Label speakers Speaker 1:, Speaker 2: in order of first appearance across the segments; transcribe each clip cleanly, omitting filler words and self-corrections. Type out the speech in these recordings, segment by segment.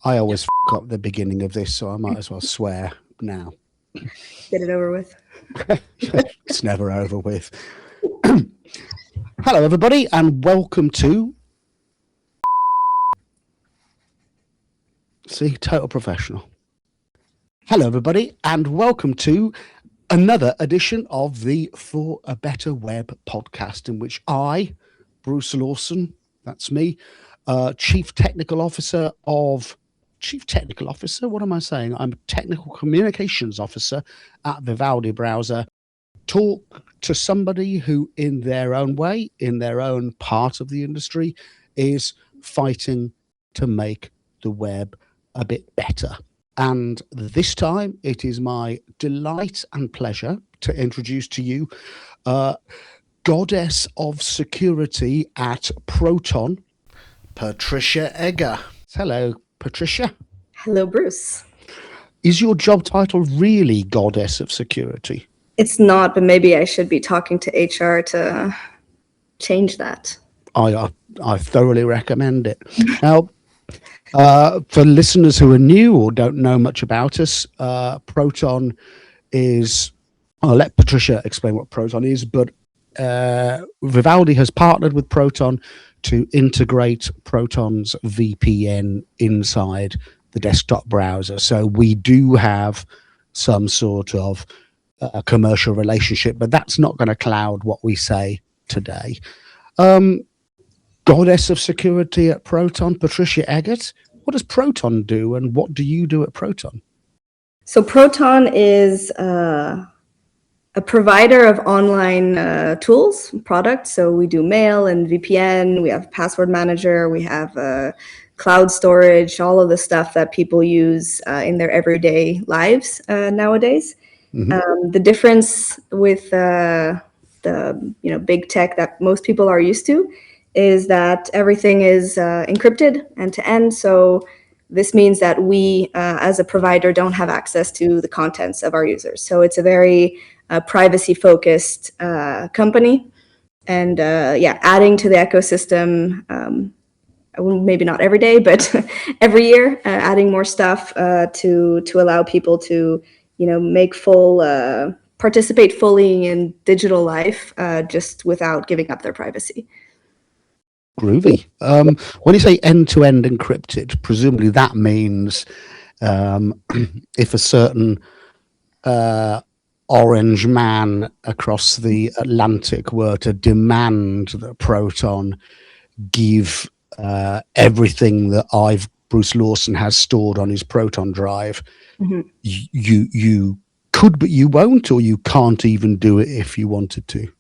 Speaker 1: I always up the beginning of this, so I might as well swear now.
Speaker 2: Get it over with.
Speaker 1: It's never over with. Hello, everybody, and welcome to... See, total professional. Hello, everybody, and welcome to another edition of the For a Better Web podcast, in which I, Bruce Lawson, that's me, Chief Technical Officer, what am I saying? I'm Technical Communications Officer at Vivaldi Browser, talk to somebody who, in their own way, in their own part of the industry, is fighting to make the web a bit better. And this time, it is my delight and pleasure to introduce to you Goddess of Security at Proton, Patricia Egger. Hello, Patricia.
Speaker 2: Hello, Bruce.
Speaker 1: Is your job title really Goddess of Security?
Speaker 2: It's not, but maybe I should be talking to HR to change that.
Speaker 1: I thoroughly recommend it. Now, for listeners who are new or don't know much about us, Proton is... I'll let Patricia explain what Proton is, but Vivaldi has partnered with Proton to integrate Proton's VPN inside the desktop browser. So we do have some sort of commercial relationship, but that's not going to cloud what we say today. Goddess of Security at Proton, Patricia Egger. What does Proton do, and what do you do at Proton?
Speaker 2: So Proton is a provider of online tools, products. So we do mail and VPN, we have password manager, we have cloud storage, all of the stuff that people use in their everyday lives nowadays. Mm-hmm. The difference with the big tech that most people are used to is that everything is encrypted end to end. So this means that we, as a provider, don't have access to the contents of our users. So it's a very privacy-focused company. And adding to the ecosystem, maybe not every day, but every year, adding more stuff to allow people to, make participate fully in digital life, just without giving up their privacy.
Speaker 1: Groovy. When you say end-to-end encrypted, presumably that means if a certain orange man across the Atlantic were to demand that Proton give everything that Bruce Lawson has stored on his Proton drive, mm-hmm. you could, but you won't, or you can't even do it if you wanted to.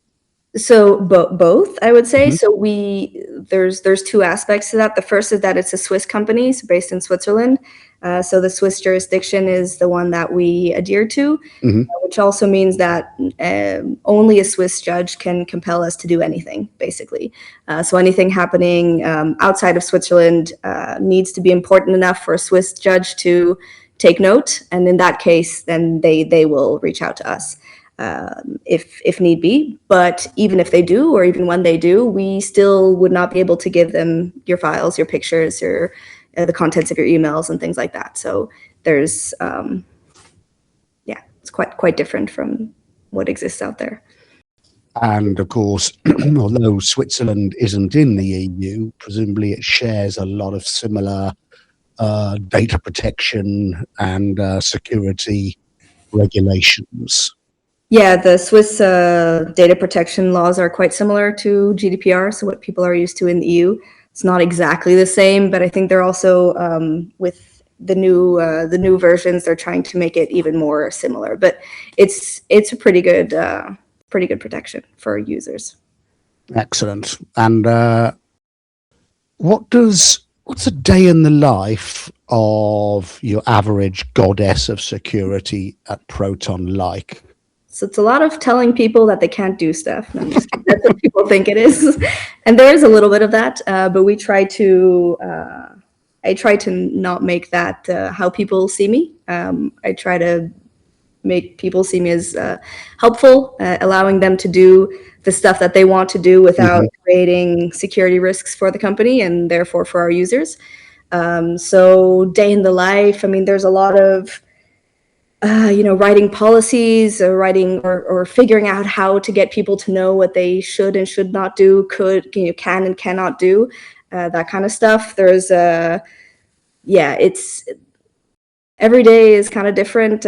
Speaker 2: So both, I would say. Mm-hmm. So there's two aspects to that. The first is that it's a Swiss company, so based in Switzerland. So the Swiss jurisdiction is the one that we adhere to, mm-hmm. Which also means that only a Swiss judge can compel us to do anything, basically. So anything happening outside of Switzerland needs to be important enough for a Swiss judge to take note. And in that case, then they will reach out to us. If need be, but even if they do, or even when they do, we still would not be able to give them your files, your pictures, your the contents of your emails and things like that. So there's, it's quite different from what exists out there.
Speaker 1: And of course, although Switzerland isn't in the EU, presumably it shares a lot of similar data protection and security regulations.
Speaker 2: Yeah, the Swiss data protection laws are quite similar to GDPR, so what people are used to in the EU. It's not exactly the same, but I think they're also, with the new versions, they're trying to make it even more similar. But it's a pretty good protection for users.
Speaker 1: Excellent. And what's a day in the life of your average goddess of security at Proton like?
Speaker 2: So it's a lot of telling people that they can't do stuff. That's what people think it is. And there is a little bit of that, but we try to, I try to not make that how people see me. I try to make people see me as helpful, allowing them to do the stuff that they want to do without mm-hmm. creating security risks for the company and therefore for our users. So day in the life, I mean, there's a lot of writing policies or writing or figuring out how to get people to know what they should and should not do, can and cannot do, that kind of stuff. There's it's every day is kind of different,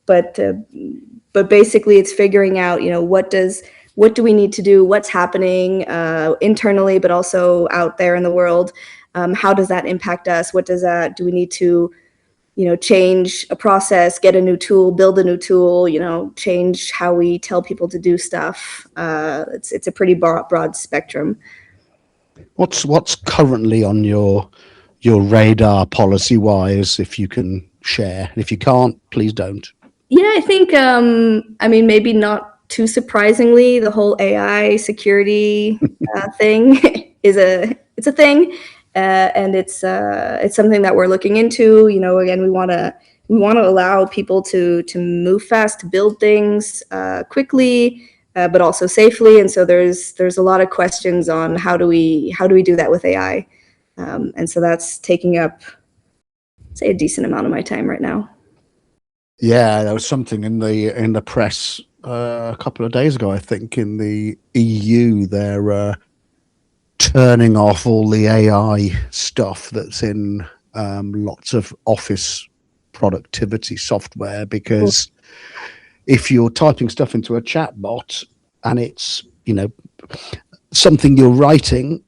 Speaker 2: but basically it's figuring out, what do we need to do, what's happening internally, but also out there in the world. How does that impact us? Do we need to change a process, get a new tool, build a new tool, change how we tell people to do stuff. It's a pretty broad spectrum.
Speaker 1: What's currently on your radar policy wise, if you can share? If you can't, please don't.
Speaker 2: Yeah, I think maybe not too surprisingly, the whole AI security thing is a thing. And it's something that we're looking into. Again, we want to allow people to move fast, to build things quickly, but also safely. And so there's a lot of questions on how do we do that with AI. And so that's taking up, say, a decent amount of my time right now.
Speaker 1: Yeah, there was something in the press a couple of days ago, I think, in the EU. They're turning off all the AI stuff that's in lots of office productivity software, because if you're typing stuff into a chat bot and it's something you're writing,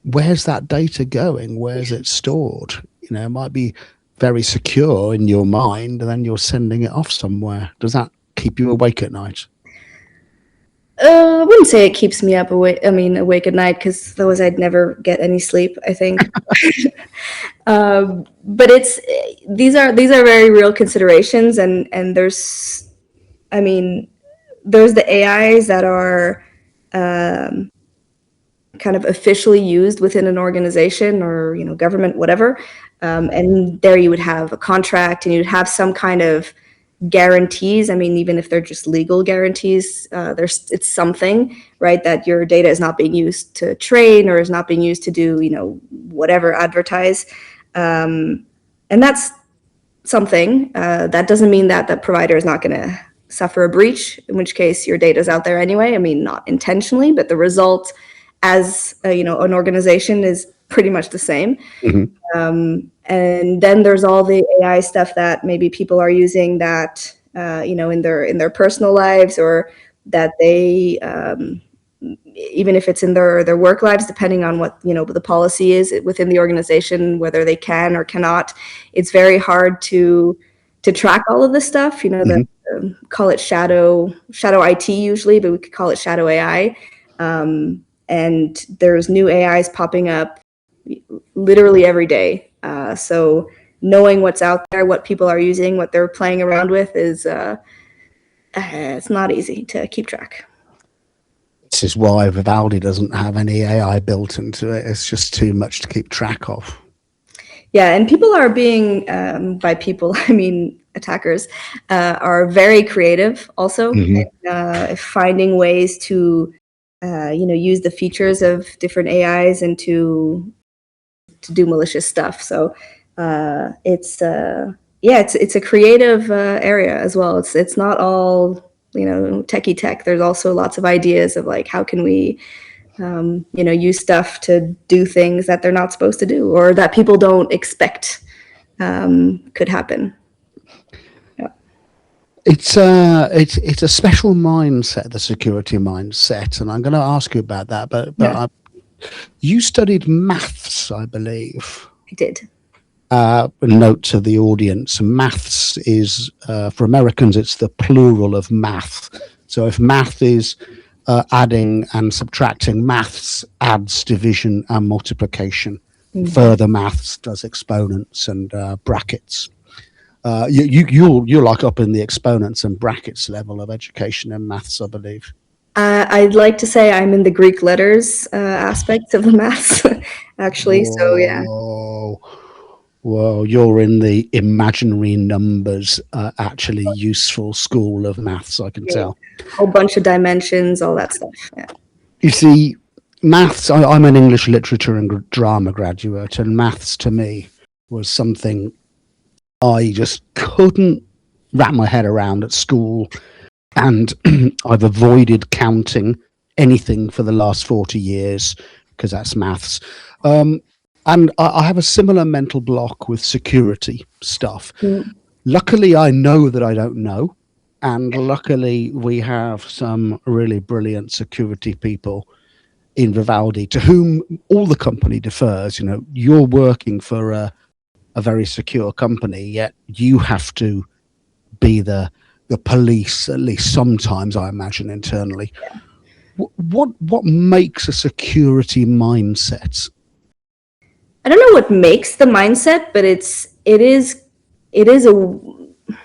Speaker 1: where's that data going? Where's it stored? It might be very secure in your mind, and then you're sending it off somewhere. Does that keep you awake at night?
Speaker 2: I wouldn't say it keeps me awake at night, because otherwise I'd never get any sleep, I think. But these are very real considerations, and there's the AIs that are kind of officially used within an organization or government, whatever, and there you would have a contract and you'd have some kind of guarantees. Even if they're just legal guarantees, it's something, right, that your data is not being used to train or is not being used to do whatever, advertise, and that's something. That doesn't mean that the provider is not going to suffer a breach, in which case your data is out there anyway. Not intentionally, but the result as an organization is pretty much the same.
Speaker 1: Mm-hmm.
Speaker 2: And then there's all the AI stuff that maybe people are using that in their personal lives, or that they even if it's in their work lives, depending on what the policy is within the organization, whether they can or cannot. It's very hard to track all of this stuff.
Speaker 1: Mm-hmm.
Speaker 2: Call it shadow IT usually, but we could call it shadow AI. And there's new AIs popping up literally every day. So knowing what's out there, what people are using, what they're playing around with is it's not easy to keep track.
Speaker 1: This is why Vivaldi doesn't have any AI built into it. It's just too much to keep track of.
Speaker 2: Yeah, and people are being, by people, attackers, are very creative also,
Speaker 1: Mm-hmm.
Speaker 2: finding ways to use the features of different AIs and to do malicious stuff. So it's a creative area as well. It's not all techie tech. There's also lots of ideas of like, how can we use stuff to do things that they're not supposed to do, or that people don't expect could happen. Yeah.
Speaker 1: It's a special mindset, the security mindset, and I'm going to ask you about that. But
Speaker 2: Yeah.
Speaker 1: You studied maths, I believe.
Speaker 2: I did.
Speaker 1: A note to the audience: maths is for Americans, it's the plural of math. So if math is adding and subtracting, maths adds division and multiplication. Mm-hmm. Further maths does exponents and brackets. You're like up in the exponents and brackets level of education in maths, I believe.
Speaker 2: I'd like to say I'm in the Greek letters aspects of the maths, actually.
Speaker 1: Whoa.
Speaker 2: So yeah.
Speaker 1: Well, you're in the imaginary numbers, actually useful school of maths, I can tell.
Speaker 2: A whole bunch of dimensions, all that stuff. Yeah.
Speaker 1: You see, Maths, I'm an English literature and drama graduate, and maths to me was something I just couldn't wrap my head around at school. And I've avoided counting anything for the last 40 years because that's maths. And I have a similar mental block with security stuff. Luckily, I know that I don't know. And luckily, we have some really brilliant security people in Vivaldi to whom all the company defers. You know, you're working for a very secure company, yet you have to be the police, at least sometimes, I imagine, internally. What makes a security mindset?
Speaker 2: I don't know what makes the mindset, but it is a,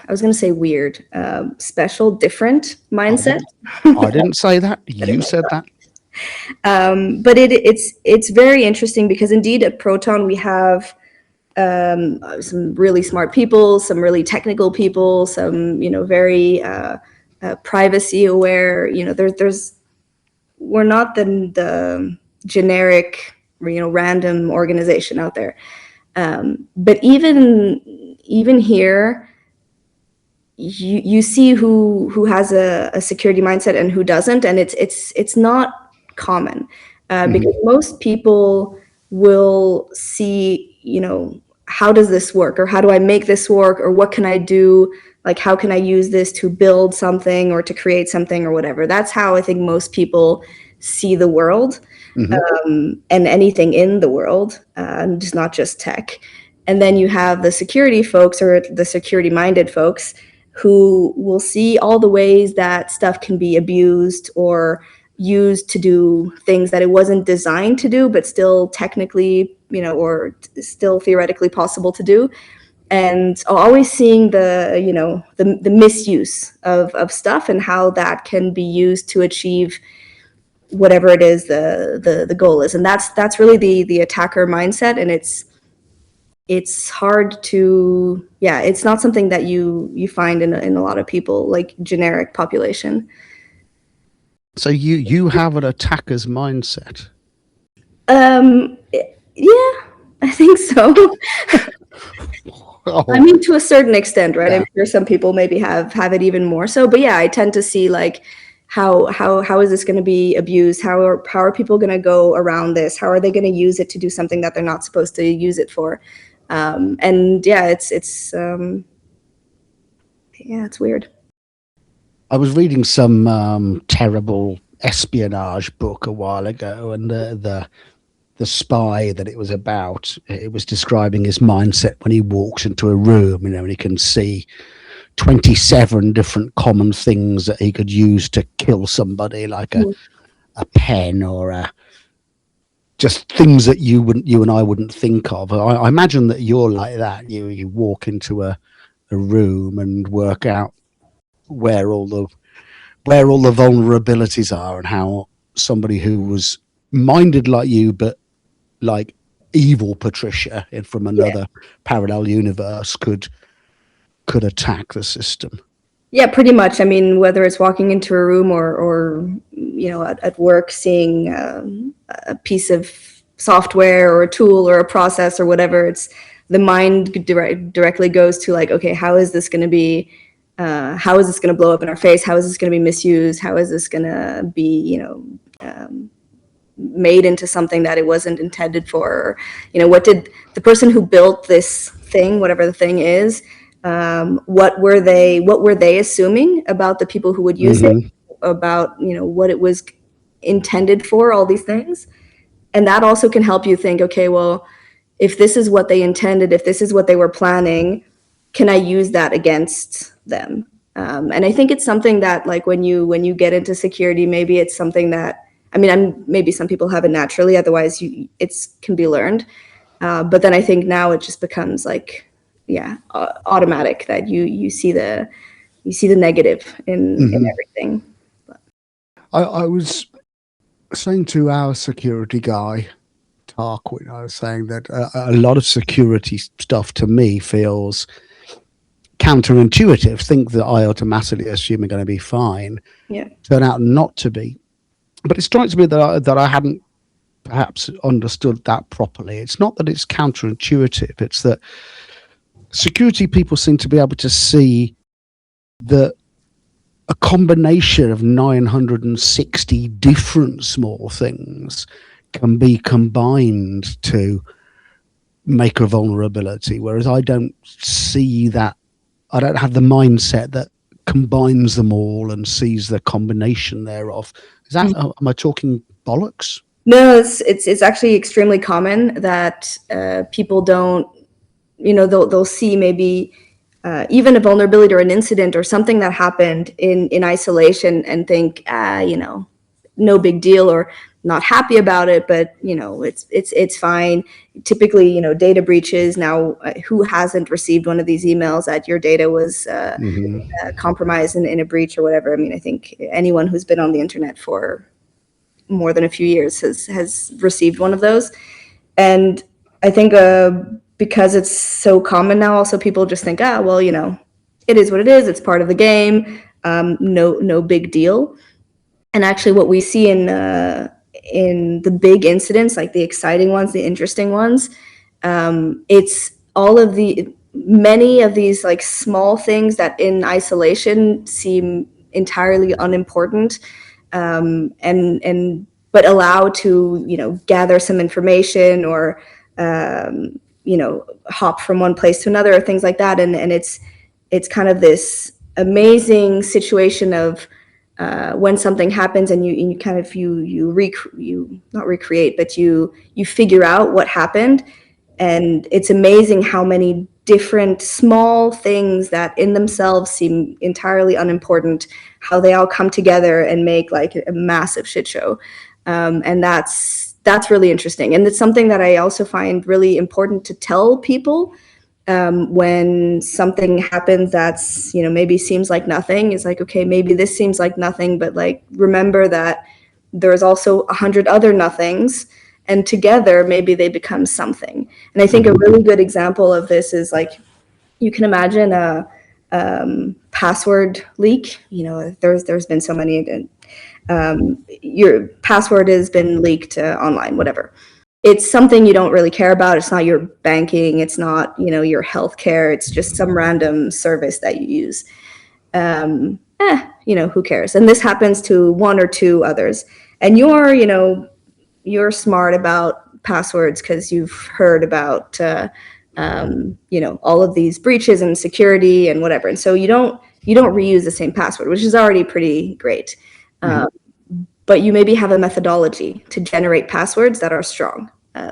Speaker 2: I was going to say weird, special, different mindset.
Speaker 1: I didn't say that. You said that.
Speaker 2: But it's very interesting because indeed at Proton we have some really smart people, some really technical people, some very privacy aware. There's we're not the generic random organization out there. But even here, you see who has a security mindset and who doesn't, and it's not common because most people will see, how does this work, or how do I make this work, or what can I do, like how can I use this to build something or to create something or whatever. That's how I think most people see the world, and anything in the world, and just not just tech. And then you have the security folks, or the security minded folks, who will see all the ways that stuff can be abused or used to do things that it wasn't designed to do, but still technically, or still theoretically possible to do. And always seeing the misuse of stuff and how that can be used to achieve whatever it is the goal is. And that's really the attacker mindset. And it's hard to, it's not something that you find in a lot of people, like generic population.
Speaker 1: So you have an attacker's mindset.
Speaker 2: Yeah, I think so.
Speaker 1: Oh.
Speaker 2: I mean, to a certain extent, right? I'm sure some people maybe have it even more so, but yeah, I tend to see like how is this going to be abused? How are people going to go around this? How are they going to use it to do something that they're not supposed to use it for? And yeah, it's weird.
Speaker 1: I was reading some terrible espionage book a while ago, and the spy that it was about, it was describing his mindset when he walks into a room, and he can see 27 different common things that he could use to kill somebody, like a pen or just things that you and I wouldn't think of. I imagine that you're like that. You walk into a room and work out where all the vulnerabilities are, and how somebody who was minded like you but like evil Patricia from another parallel universe could attack the system.
Speaker 2: Yeah, pretty much. I mean, whether it's walking into a room or at work, seeing a piece of software or a tool or a process or whatever, it's the mind directly goes to like, okay, how is this going to be? How is this going to blow up in our face? How is this going to be misused? How is this going to be, made into something that it wasn't intended for? Or, what did the person who built this thing, whatever the thing is, what were they assuming about the people who would use it, about what it was intended for, all these things. And that also can help you think, okay, well, if this is what they intended, if this is what they were planning, can I use that against them? And I think it's something that, like, when you get into security, maybe it's something that, I mean, maybe some people have it naturally, otherwise it can be learned. But then I think now it just becomes like, automatic, that you see the negative in everything.
Speaker 1: I was saying to our security guy, Tarquin, I was saying that a lot of security stuff to me feels counterintuitive. Think that I automatically assume are going to be fine, turn out not to be. But it strikes me that I hadn't perhaps understood that properly. It's not that it's counterintuitive. It's that security people seem to be able to see that a combination of 960 different small things can be combined to make a vulnerability, whereas I don't see that. I don't have the mindset that combines them all and sees the combination thereof. Is that, am I talking bollocks?
Speaker 2: No, it's actually extremely common that people don't, they'll see maybe even a vulnerability or an incident or something that happened in isolation and think, no big deal, or not happy about it, but it's fine. Typically, data breaches. Now, who hasn't received one of these emails that your data was compromised in a breach or whatever? I mean, I think anyone who's been on the internet for more than a few years has received one of those. And I think because it's so common now, also people just think, well, it is what it is. It's part of the game. No big deal. And actually, what we see in the big incidents, like the exciting ones, the interesting ones, it's many of these like small things that in isolation seem entirely unimportant, and but allow to gather some information, or hop from one place to another, or things like that. And it's kind of this amazing situation of when something happens and you kind of you not recreate, but you figure out what happened. And it's amazing how many different small things that in themselves seem entirely unimportant, how they all come together and make like a massive shit show. And that's really interesting. And it's something that I also find really important to tell people when something happens that's maybe seems like nothing. It's like, okay, maybe this seems like nothing, but like remember that there's also 100 other nothings, and together maybe they become something. And I think a really good example of this is like, you can imagine a password leak. There's been so many. Your password has been leaked online, whatever. It's something you don't really care about. It's not your banking. It's not, your healthcare. It's just some random service that you use. Who cares? And this happens to one or two others. And you're smart about passwords because you've heard about, all of these breaches and security and whatever. And so you don't reuse the same password, which is already pretty great. But you maybe have a methodology to generate passwords that are strong.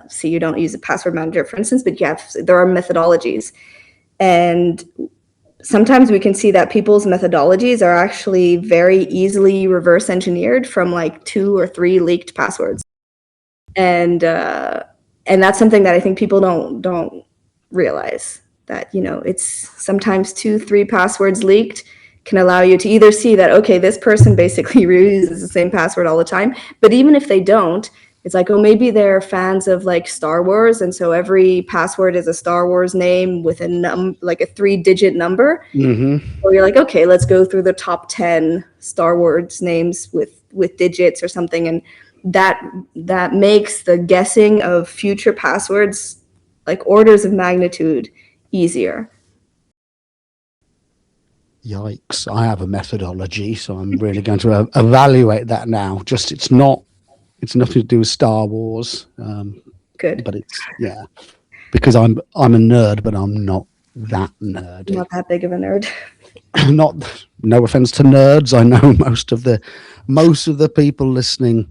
Speaker 2: So you don't use a password manager, for instance, but there are methodologies. And sometimes we can see that people's methodologies are actually very easily reverse engineered from like 2 or 3 leaked passwords. And that's something that I think people don't realize, that, it's sometimes 2, 3 passwords leaked can allow you to either see that, okay, this person basically reuses the same password all the time. But even if they don't, it's like, oh, maybe they're fans of like Star Wars, and so every password is a Star Wars name with like a 3-digit number. Or you're like, okay, let's go through the top 10 Star Wars names with digits or something, and that makes the guessing of future passwords like orders of magnitude easier.
Speaker 1: Yikes. I have a methodology, so I'm really going to evaluate that now. Just it's nothing to do with Star Wars.
Speaker 2: Good.
Speaker 1: But because I'm a nerd, but I'm not that nerdy.
Speaker 2: Not that big of a nerd.
Speaker 1: No offense to nerds. I know most of the people listening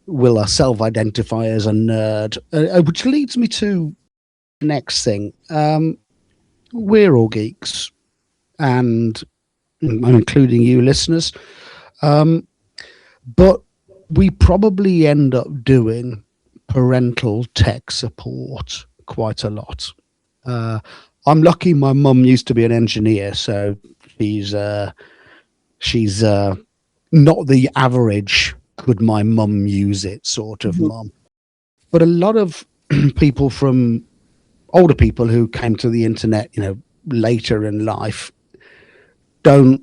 Speaker 1: will self-identify as a nerd, which leads me to the next thing. We're all geeks, and I'm including you listeners, but we probably end up doing parental tech support quite a lot. I'm lucky my mum used to be an engineer, so she's not the average could my mum use it sort of mum. But a lot of people, from older people who came to the internet, later in life, don't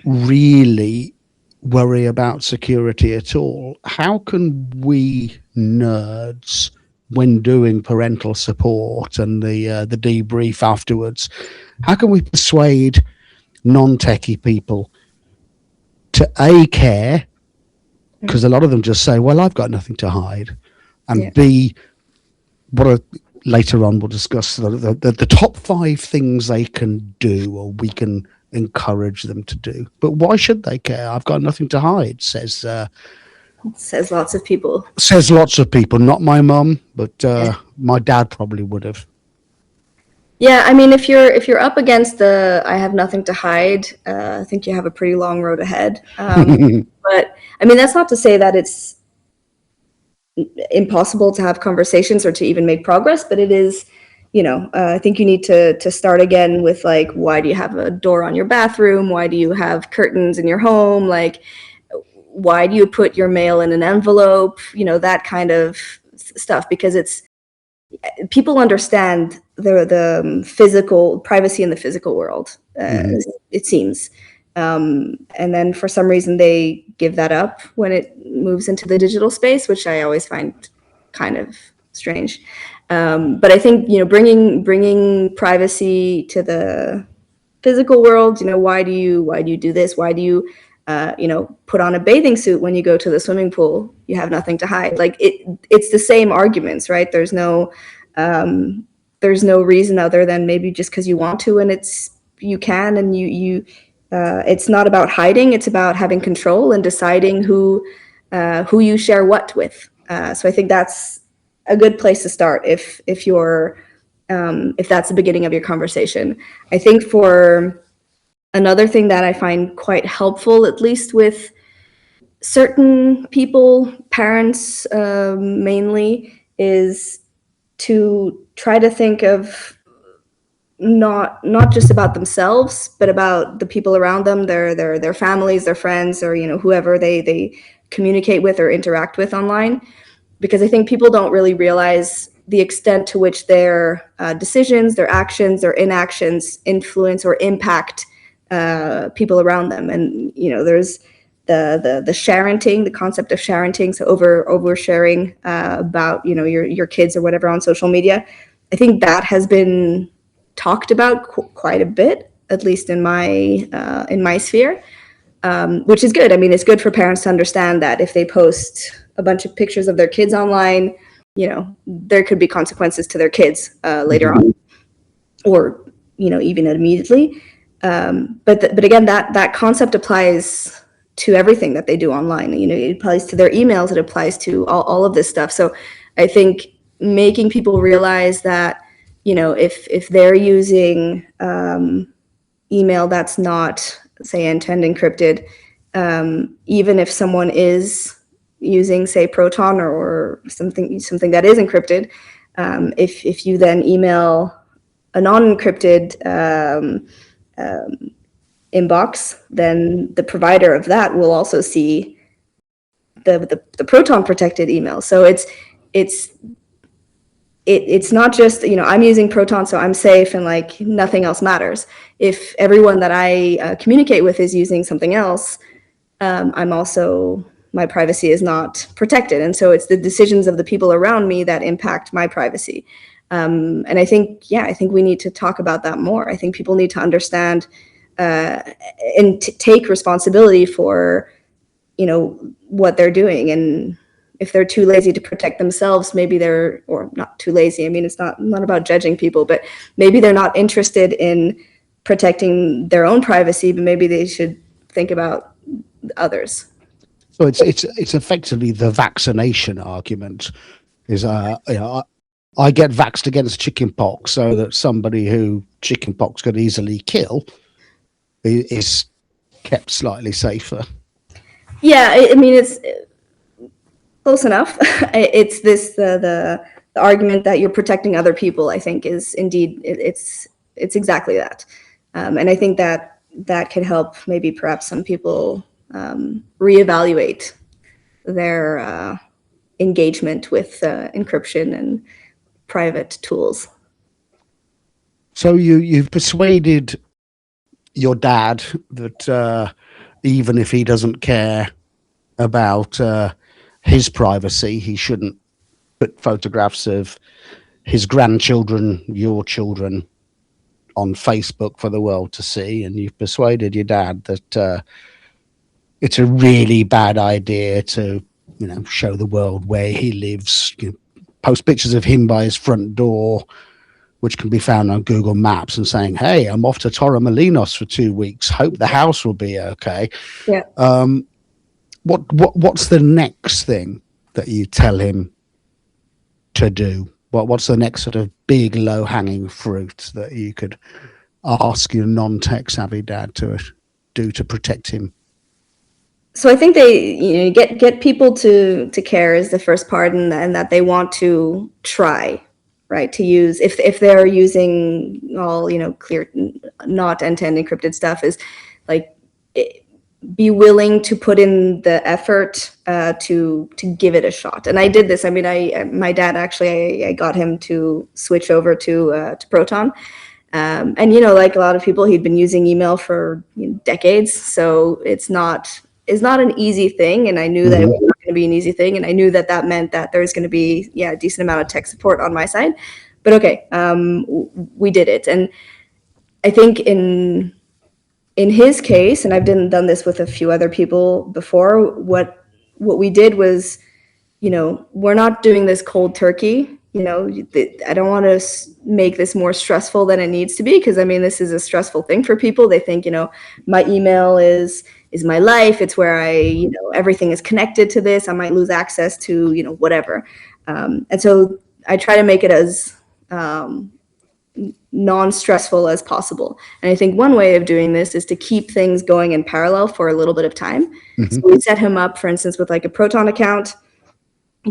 Speaker 1: really worry about security at all, how can we nerds, when doing parental support and the debrief afterwards, how can we persuade non-techie people to care, because a lot of them just say, well, I've got nothing to hide, and B, what are, later on we'll discuss the top 5 things they can do, or we can encourage them to do. But why should they care? I've got nothing to hide, says
Speaker 2: lots of people.
Speaker 1: Says lots of people. Not my mum, but my dad probably would have.
Speaker 2: Yeah, I mean, if you're up against the I have nothing to hide, I think you have a pretty long road ahead. But I mean, that's not to say that it's impossible to have conversations or to even make progress, but it is, I think you need to start again with, like, why do you have a door on your bathroom? Why do you have curtains in your home? Like, why do you put your mail in an envelope? That kind of stuff, because people understand the physical privacy in the physical world, it seems. And then for some reason they give that up when it moves into the digital space, which I always find kind of strange. But I think, bringing privacy to the physical world, why do you do this? Why do you, put on a bathing suit when you go to the swimming pool? You have nothing to hide. Like, it's the same arguments, right? There's no reason other than maybe just because you want to, and you can, and it's not about hiding. It's about having control and deciding who you share what with. So I think that's a good place to start if that's the beginning of your conversation. I think for another thing that I find quite helpful, at least with certain people, parents mainly, is to try to think of not just about themselves, but about the people around them, their families, their friends, or whoever they communicate with or interact with online. Because I think people don't really realize the extent to which their decisions, their actions, their inactions influence or impact people around them. And there's the sharenting, the concept of sharenting, so oversharing about your kids or whatever on social media. I think that has been talked about quite a bit, at least in my sphere, which is good. I mean, it's good for parents to understand that if they post a bunch of pictures of their kids online, there could be consequences to their kids later on, or even immediately. But again, that concept applies to everything that they do online. It applies to their emails. It applies to all of this stuff. So I think making people realize that if they're using email that's not, say, end-to-end encrypted, even if someone is using, say, Proton or something that is encrypted, if you then email a non-encrypted inbox, then the provider of that will also see the Proton protected email. So it's not just, I'm using Proton, so I'm safe and like nothing else matters. If everyone that I communicate with is using something else, my privacy is not protected. And so it's the decisions of the people around me that impact my privacy. And I think we need to talk about that more. I think people need to understand and take responsibility for, what they're doing. And if they're too lazy to protect themselves, maybe or not too lazy. I mean, it's not about judging people, but maybe they're not interested in protecting their own privacy, but maybe they should think about others.
Speaker 1: So it's effectively the vaccination argument. Is I get vaxxed against chickenpox so that somebody who chickenpox could easily kill is kept slightly safer.
Speaker 2: Yeah, I mean, it's close enough. It's the argument that you're protecting other people, I think, is indeed it's exactly that. And I think that can help maybe perhaps some people reevaluate their engagement with encryption and private tools.
Speaker 1: So you've persuaded your dad that even if he doesn't care about his privacy, he shouldn't put photographs of his grandchildren, your children, on Facebook for the world to see. And you've persuaded your dad that it's a really bad idea to, show the world where he lives, post pictures of him by his front door, which can be found on Google Maps, and saying, "Hey, I'm off to Torremolinos for 2 weeks. Hope the house will be okay."
Speaker 2: Yeah.
Speaker 1: What's the next thing that you tell him to do? What's the next sort of big low hanging fruit that you could ask your non-tech savvy dad to do to protect him?
Speaker 2: So I think get people to care is the first part, and that they want to try, right, to use, if they're using all clear, not end-to-end encrypted stuff, is like, be willing to put in the effort to give it a shot. And I did this. I mean, my dad actually, I got him to switch over to Proton. And like a lot of people, he'd been using email for decades, so it's not an easy thing. And I knew that it was not going to be an easy thing, and I knew that meant that there's going to be a decent amount of tech support on my side. But okay, we did it. And I think in his case, and I've done this with a few other people before, what we did was, we're not doing this cold turkey. I don't want to make this more stressful than it needs to be, because I mean, this is a stressful thing for people. They think, my email is my life. It's where everything is connected to this. I might lose access to, whatever. And so I try to make it as non-stressful as possible. And I think one way of doing this is to keep things going in parallel for a little bit of time. So we set him up, for instance, with like a Proton account,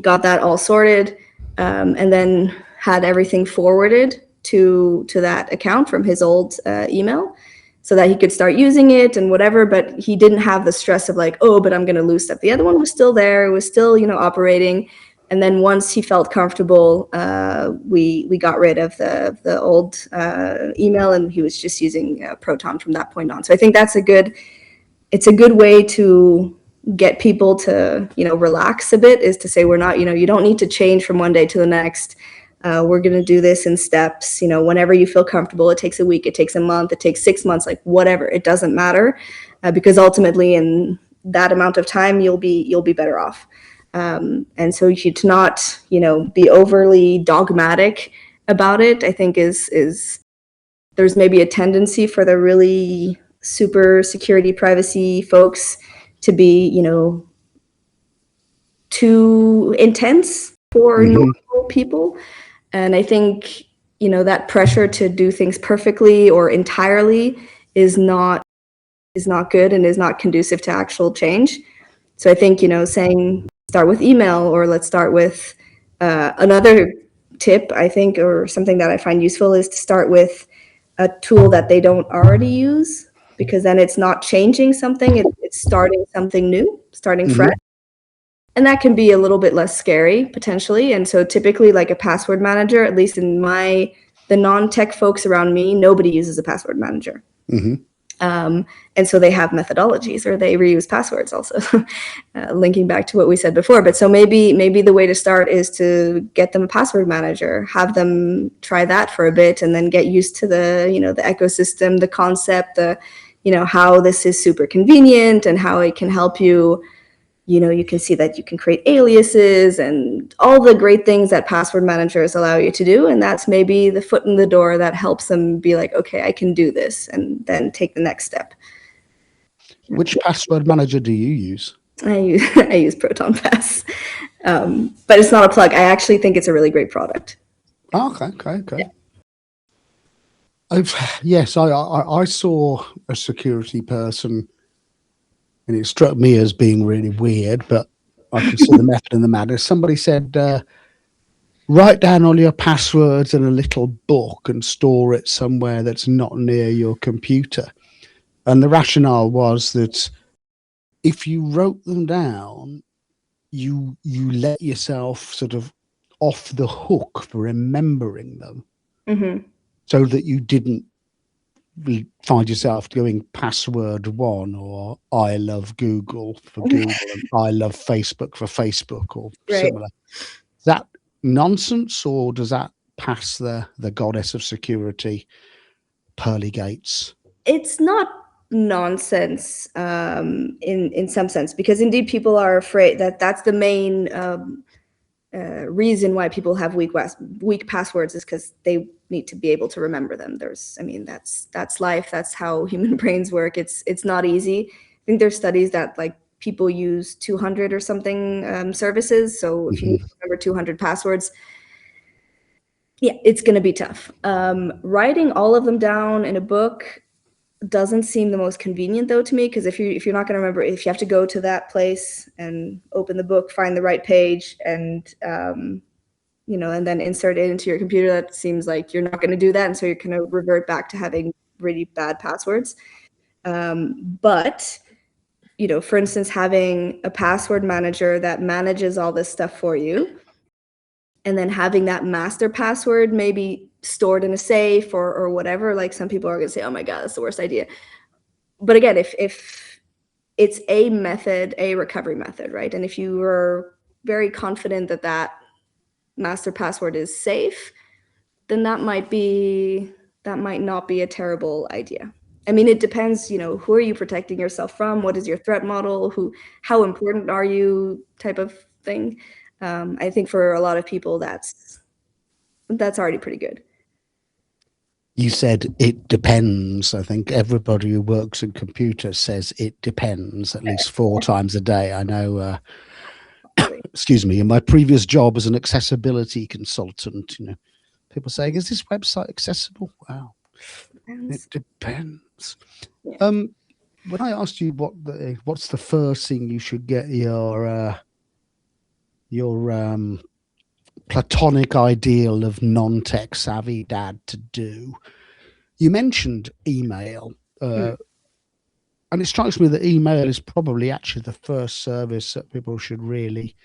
Speaker 2: got that all sorted, and then had everything forwarded to that account from his old email, so that he could start using it and whatever. But he didn't have the stress of like, oh, but I'm going to lose stuff. The other one was still there. It was still, operating. And then once he felt comfortable, we got rid of the old email, and he was just using Proton from that point on. So I think it's a good way to get people to relax a bit, is to say, we're not, you don't need to change from one day to the next. We're going to do this in steps. Whenever you feel comfortable. It takes a week, it takes a month, it takes 6 months, like whatever. It doesn't matter, because ultimately in that amount of time you'll be better off. And so you should not, be overly dogmatic about it. I think is there's maybe a tendency for the really super security privacy folks to be, too intense for normal people. And I think, that pressure to do things perfectly or entirely is not good, and is not conducive to actual change. So I think, saying start with email, or let's start with another tip, I think, or something that I find useful, is to start with a tool that they don't already use, because then it's not changing something, it's starting something new, starting fresh. And that can be a little bit less scary potentially. And so typically, like a password manager, at least in the non-tech folks around me, nobody uses a password manager. And so they have methodologies, or they reuse passwords also, linking back to what we said before. But so maybe the way to start is to get them a password manager, have them try that for a bit, and then get used to the ecosystem, the concept, how this is super convenient, and how it can help you. You can see that you can create aliases and all the great things that password managers allow you to do. And that's maybe the foot in the door that helps them be like, okay, I can do this, and then take the next step.
Speaker 1: Which password manager do you use?
Speaker 2: I use Proton Pass, but it's not a plug. I actually think it's a really great product.
Speaker 1: Oh, okay. Yeah. I saw a security person, and it struck me as being really weird, but I can see the method and the madness. Somebody said, write down all your passwords in a little book and store it somewhere that's not near your computer. And the rationale was that if you wrote them down, you let yourself sort of off the hook for remembering them, so that you didn't find yourself doing password one or I love Google for Google and I love Facebook for Facebook or
Speaker 2: Right.
Speaker 1: similar. Is that nonsense, or does that pass the goddess of security pearly gates?
Speaker 2: It's not nonsense in some sense, because indeed people are afraid that that's the main reason why people have weak passwords, is because they need to be able to remember them. I mean, that's life. That's how human brains work. It's not easy. I think there's studies that like people use 200 or something services. So if you need to remember 200 passwords, yeah, it's going to be tough. Writing all of them down in a book doesn't seem the most convenient though to me, because if you're not going to remember, if you have to go to that place and open the book, find the right page, and and then insert it into your computer, that seems like you're not going to do that, and so you're going to revert back to having really bad passwords. But for instance, having a password manager that manages all this stuff for you, and then having that master password maybe stored in a safe or whatever. Like, some people are going to say, oh my god, that's the worst idea. But again, if it's a method, a recovery method, right? And if you are very confident that that master password is safe, then that might not be a terrible idea. I mean, it depends, who are you protecting yourself from? What is your threat model? How important are you, type of thing. I think for a lot of people, that's already pretty good.
Speaker 1: You said it depends. I think everybody who works in computers says it depends at least 4 times a day. I know, excuse me, in my previous job as an accessibility consultant, people saying, is this website accessible? Wow. It depends.
Speaker 2: Yeah.
Speaker 1: When I asked you what's the first thing you should get your platonic ideal of non-tech savvy dad to do, you mentioned email, and it strikes me that email is probably actually the first service that people should really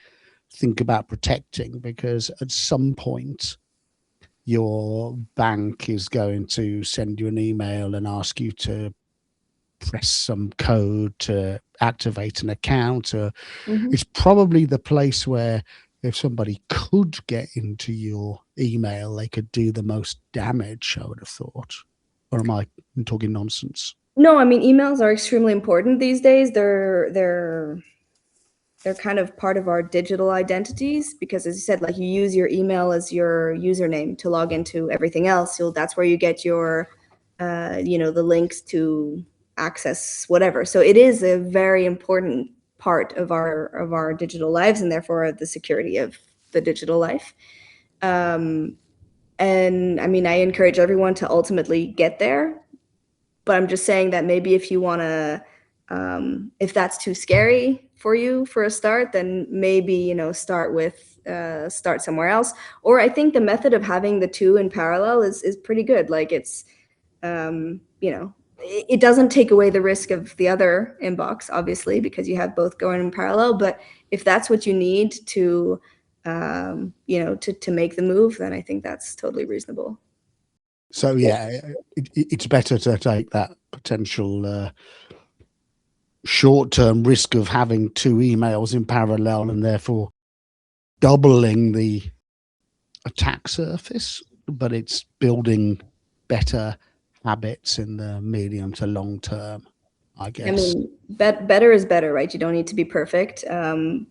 Speaker 1: think about protecting, because at some point your bank is going to send you an email and ask you to press some code to activate an account. It's probably the place where if somebody could get into your email, they could do the most damage, I would have thought. Or am I talking nonsense?
Speaker 2: No, I mean, emails are extremely important these days. They're kind of part of our digital identities, because, as you said, like, you use your email as your username to log into everything else. That's where you get your the links to access whatever. So it is a very important part of our digital lives, and therefore the security of the digital life. And I mean, I encourage everyone to ultimately get there, but I'm just saying that maybe if you want to, if that's too scary for you for a start, then maybe start somewhere else. Or I think the method of having the two in parallel is pretty good. Like, it's it doesn't take away the risk of the other inbox, obviously, because you have both going in parallel. But if that's what you need to to make the move, then I think that's totally reasonable.
Speaker 1: So yeah, it's better to take that potential short-term risk of having 2 emails in parallel and therefore doubling the attack surface, but it's building better habits in the medium to long term, I guess.
Speaker 2: I mean, better is better, right? You don't need to be perfect.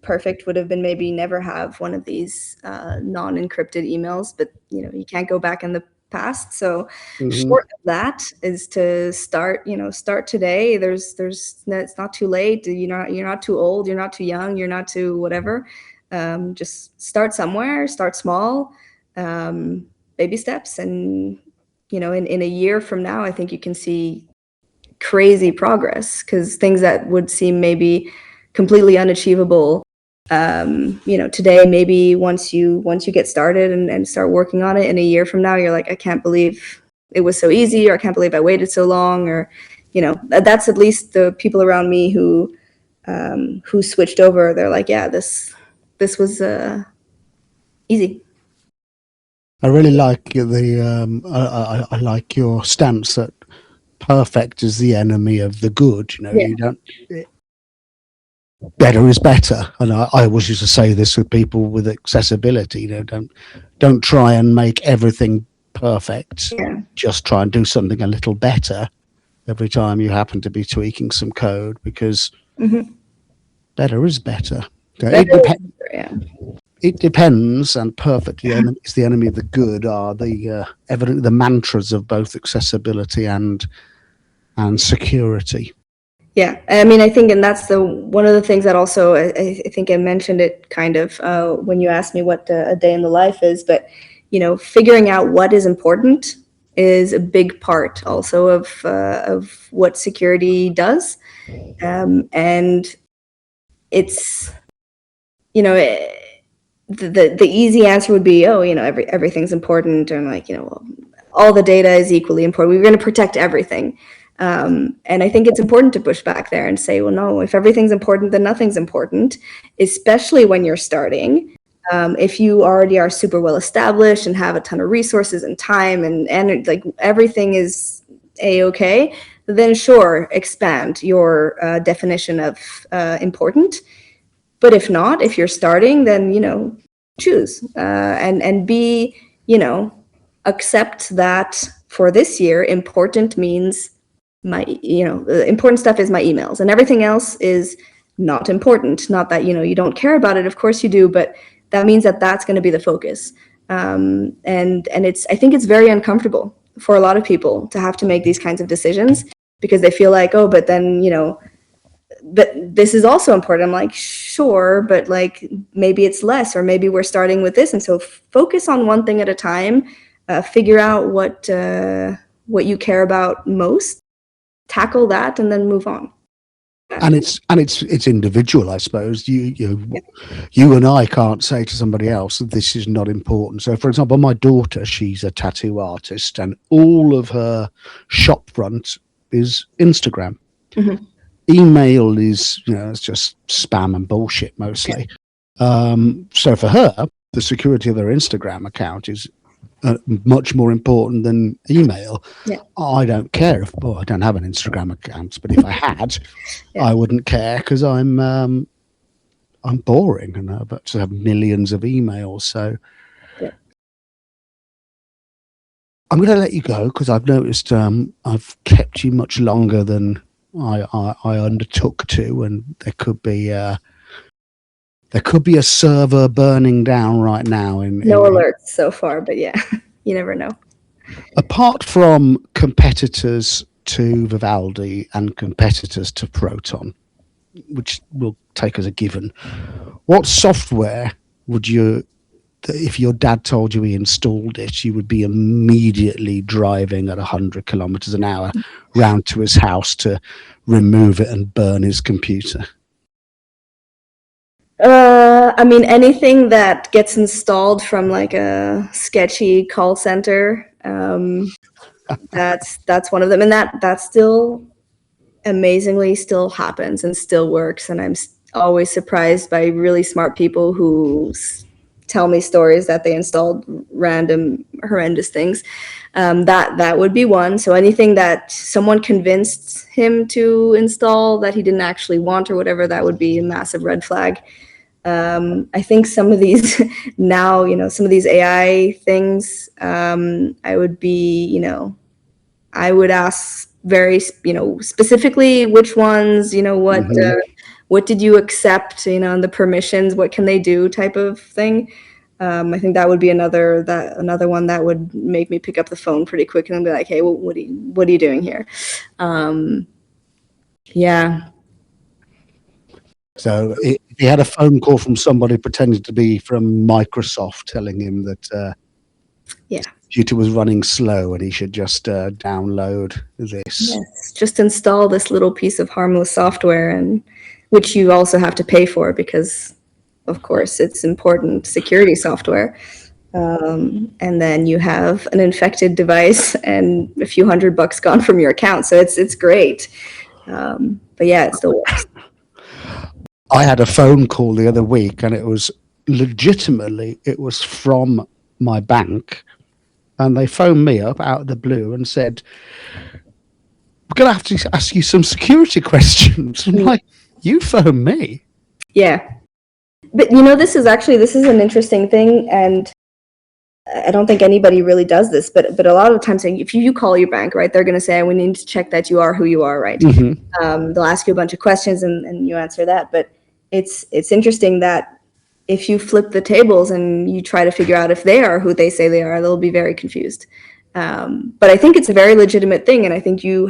Speaker 2: Perfect would have been maybe never have one of these non-encrypted emails, but you can't go back in the past. So short of that is to start today. It's not too late. You're not too old. You're not too young. You're not too whatever. Just start somewhere. Start small, baby steps, and in a year from now, I think you can see crazy progress, because things that would seem maybe completely unachievable today, maybe once you get started and start working on it, in a year from now, you're like, I can't believe it was so easy, or I can't believe I waited so long, or that's at least the people around me who switched over. They're like, yeah, this was easy.
Speaker 1: I really like I like your stance that perfect is the enemy of the good.
Speaker 2: Yeah.
Speaker 1: You don't. Better is better, and I always used to say this with people with accessibility. Don't try and make everything perfect.
Speaker 2: Yeah.
Speaker 1: Just try and do something a little better every time you happen to be tweaking some code, because better is better. It depends.
Speaker 2: Yeah.
Speaker 1: It depends, and perfect is the enemy of the good are the the mantras of both accessibility and security.
Speaker 2: Yeah, I mean, I think, and that's one of the things that also I think I mentioned it kind of when you asked me what a day in the life is, but figuring out what is important is a big part also of what security does, and it's the easy answer would be, oh, everything's important, and like well, all the data is equally important. We're going to protect everything. And I think it's important to push back there and say, well, no, if everything's important, then nothing's important, especially when you're starting. If you already are super well established and have a ton of resources and time and like everything is a-okay, then sure, expand your definition of important. But if not, if you're starting, then choose and be accept that for this year, important means the important stuff is my emails, and everything else is not important. Not that you don't care about it, of course you do, but that means that that's going to be the focus. And I think it's very uncomfortable for a lot of people to have to make these kinds of decisions, because they feel like, oh, but then but this is also important. I'm like, sure, but like maybe it's less, or maybe we're starting with this, and so focus on one thing at a time. Figure out what you care about most, tackle that, and then move on.
Speaker 1: And it's individual, I suppose. You and I can't say to somebody else that this is not important. So, for example, my daughter, she's a tattoo artist, and all of her shop front is Instagram. Email is it's just spam and bullshit mostly. So for her, the security of her Instagram account is much more important than email. I don't care I don't have an Instagram account, but if I had, I wouldn't care, because I'm boring and I've got to have millions of emails. So I'm going to let you go, because I've noticed I've kept you much longer than I undertook to, and there could be a server burning down right now.
Speaker 2: No alerts so far, but yeah, you never know.
Speaker 1: Apart from competitors to Vivaldi and competitors to Proton, which we'll take as a given, what software would you, if your dad told you he installed it, you would be immediately driving at 100 kilometers an hour round to his house to remove it and burn his computer?
Speaker 2: I mean, anything that gets installed from like a sketchy call center, that's one of them, and that still amazingly still happens and still works. And I'm always surprised by really smart people who tell me stories that they installed random horrendous things. That would be one. So anything that someone convinced him to install that he didn't actually want or whatever, that would be a massive red flag. I think some of these now, some of these AI things, I would be, I would ask very, specifically which ones, what did you accept, and the permissions, what can they do type of thing. I think that would be another one that would make me pick up the phone pretty quick and be like, hey, well, what are you doing here? Yeah.
Speaker 1: So he had a phone call from somebody pretending to be from Microsoft, telling him that the computer was running slow and he should just download this.
Speaker 2: Yes, just install this little piece of harmless software, and which you also have to pay for, because, of course, it's important security software. And then you have an infected device and a few $100 gone from your account. So it's great. But yeah, it still works.
Speaker 1: I had a phone call the other week, and it was legitimately, it was from my bank, and they phoned me up out of the blue and said, going to have to ask you some security questions. I'm like, you phone me.
Speaker 2: Yeah. But this is an interesting thing, and I don't think anybody really does this, but a lot of times if you call your bank, right, they're going to say, we need to check that you are who you are, right? They'll ask you a bunch of questions and you answer that. But it's interesting that if you flip the tables and you try to figure out if they are who they say they are, they'll be very confused. But I think it's a very legitimate thing, and I think you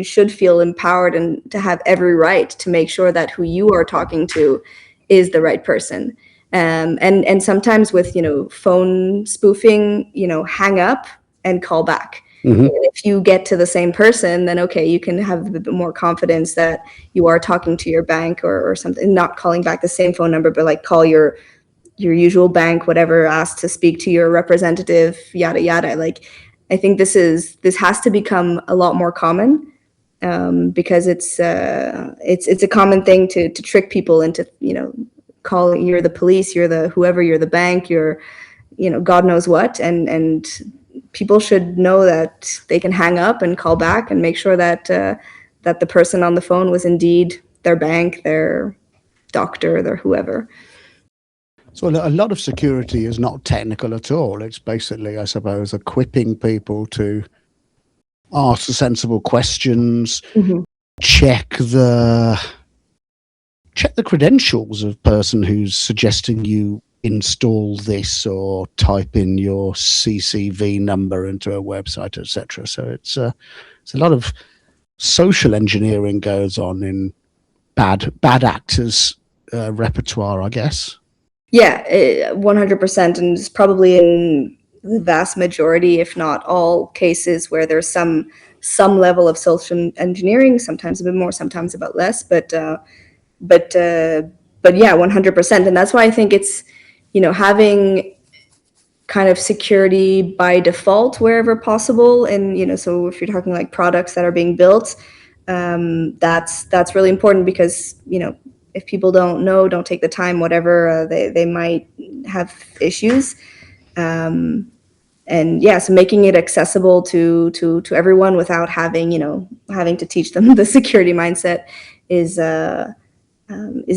Speaker 2: should feel empowered and to have every right to make sure that who you are talking to is the right person. And sometimes with phone spoofing, hang up and call back. And if you get to the same person, then okay, you can have a bit more confidence that you are talking to your bank or something, not calling back the same phone number, but like call your usual bank, whatever, ask to speak to your representative, yada yada. Like, I think this has to become a lot more common, because it's a common thing to trick people into calling. You're the police, you're the whoever, you're the bank, you're God knows what, and people should know that they can hang up and call back and make sure that that the person on the phone was indeed their bank, their doctor, their whoever.
Speaker 1: So a lot of security is not technical at all. It's basically, I suppose, equipping people to ask the sensible questions, check the credentials of person who's suggesting you install this or type in your CCV number into a website, etc. So it's a lot of social engineering goes on in bad actors' repertoire, I guess.
Speaker 2: Yeah, 100%, and it's probably in the vast majority, if not all, cases where there's some level of social engineering. Sometimes a bit more, sometimes a bit less, but yeah, 100%. And that's why I think it's having kind of security by default wherever possible. And so if you're talking like products that are being built, that's really important, because if people don't take the time, whatever, they might have issues. And yeah, so making it accessible to everyone without having to teach them the security mindset is a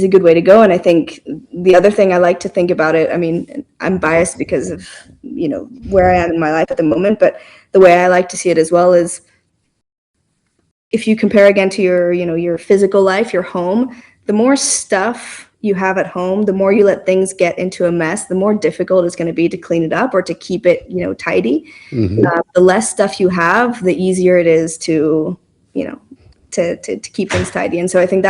Speaker 2: good way to go. And I think the other thing I like to think about it, I mean, I'm biased because of where I am in my life at the moment, but the way I like to see it as well is, if you compare again to your physical life, your home, the more stuff you have at home, the more you let things get into a mess, the more difficult it's going to be to clean it up or to keep it tidy. The less stuff you have, the easier it is to keep things tidy. And so I think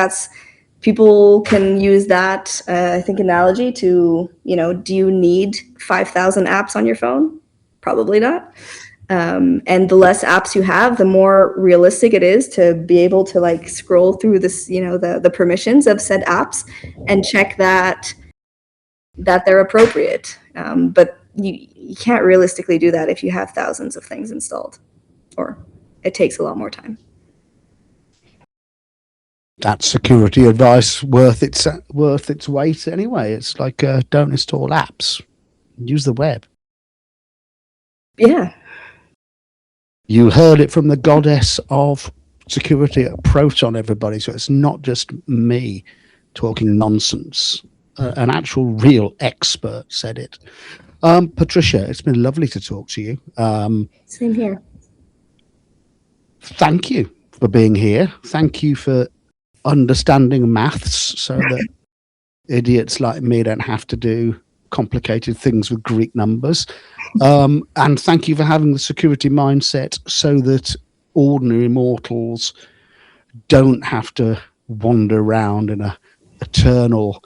Speaker 2: people can use that I think analogy to do you need 5,000 apps on your phone? Probably not. And the less apps you have, the more realistic it is to be able to like scroll through this, the permissions of said apps and check that they're appropriate. But you can't realistically do that if you have thousands of things installed, or it takes a lot more time.
Speaker 1: That's security advice worth its weight anyway. It's like, don't install apps, use the web.
Speaker 2: Yeah.
Speaker 1: You heard it from the goddess of security at Proton, everybody. So it's not just me talking nonsense. An actual real expert said it. Patricia, it's been lovely to talk to you.
Speaker 2: Same here.
Speaker 1: Thank you for being here. Thank you for understanding maths so that idiots like me don't have to do complicated things with Greek numbers. And thank you for having the security mindset so that ordinary mortals don't have to wander around in a eternal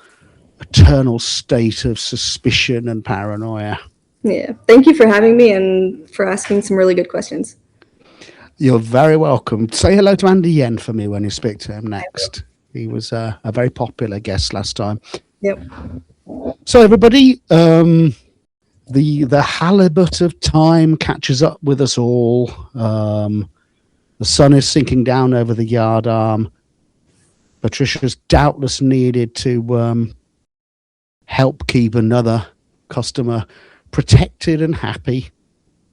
Speaker 1: state of suspicion and paranoia.
Speaker 2: Yeah. Thank you for having me and for asking some really good questions.
Speaker 1: You're very welcome. Say hello to Andy Yen for me when you speak to him next. He was a very popular guest last time.
Speaker 2: Yep.
Speaker 1: So everybody, the halibut of time catches up with us all. The sun is sinking down over the yard arm. Patricia's doubtless needed to help keep another customer protected and happy.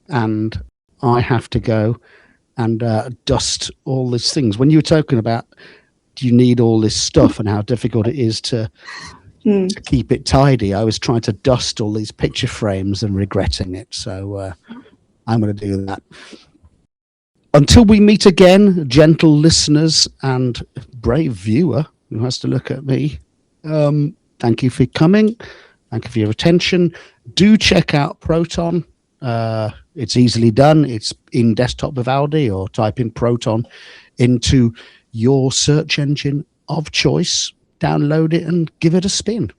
Speaker 1: And I have to go and dust all these things. When you were talking about, do you need all this stuff and how difficult it is to keep it tidy, I was trying to dust all these picture frames and regretting it. So I'm going to do that. Until we meet again, gentle listeners and brave viewer who has to look at me, thank you for coming. Thank you for your attention. Do check out Proton. It's easily done. It's in desktop Vivaldi, or type in Proton into your search engine of choice. Download it and give it a spin.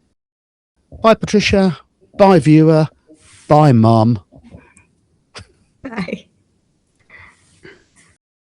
Speaker 1: Bye, Patricia. Bye, viewer. Bye, Mum.
Speaker 2: Bye.